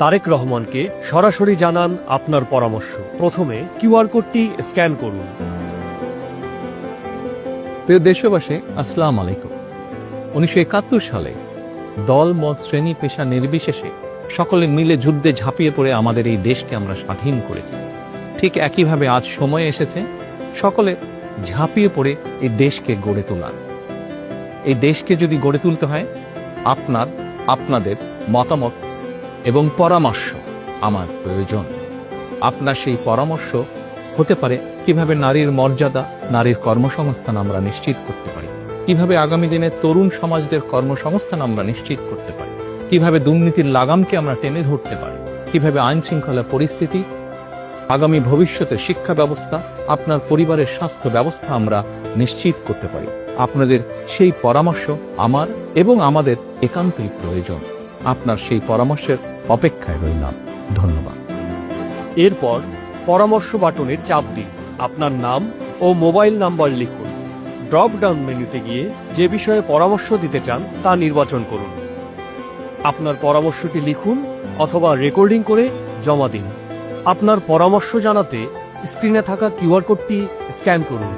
তারেক রহমানকে সরাসরি জানান আপনার পরামর্শ। প্রথমে কিউআর কোডটি স্ক্যান করুন। প্রিয় দেশবাসী, আসসালামু আলাইকুম। 1971 সালে দল মত শ্রেণী পেশা নির্বিশেষে সকলে মিলে যুদ্ধে ঝাঁপিয়ে পড়ে আমাদের এই দেশকে আমরা স্বাধীন করেছি। ঠিক একইভাবে আজ সময় এসেছে সকলে ঝাঁপিয়ে পড়ে এই দেশকে গড়ে তোলার। এই দেশকে যদি গড়ে তুলতে হয়, আপনাদের মতামত এবং পরামর্শ আমার প্রয়োজন। আপনার সেই পরামর্শ হতে পারে কিভাবে নারীর মর্যাদা, নারীর কর্মসংস্থান আমরা নিশ্চিত করতে পারি, কিভাবে আগামী দিনে তরুণ সমাজদের কর্মসংস্থান আমরা নিশ্চিত করতে পারি, কিভাবে দুর্নীতির লাগামকে আমরা টেনে ধরতে পারি, কিভাবে আইন শৃঙ্খলা পরিস্থিতি, আগামী ভবিষ্যতের শিক্ষা ব্যবস্থা, আপনার পরিবারের স্বাস্থ্য ব্যবস্থা আমরা নিশ্চিত করতে পারি। আপনাদের সেই পরামর্শ আমার এবং আমাদের একান্তই প্রয়োজন। আপনার সেই পরামর্শের অপেক্ষায় রইলাম। ধন্যবাদ। এরপর পরামর্শ বাটনে চাপ দিন, আপনার নাম ও মোবাইল নাম্বার লিখুন। ড্রপ ডাউন মেনুতে গিয়ে যে বিষয়ে পরামর্শ দিতে চান তা নির্বাচন করুন। আপনার পরামর্শটি লিখুন অথবা রেকর্ডিং করে জমা দিন। আপনার পরামর্শ জানাতে স্ক্রিনে থাকা কিউআর কোডটি স্ক্যান করুন।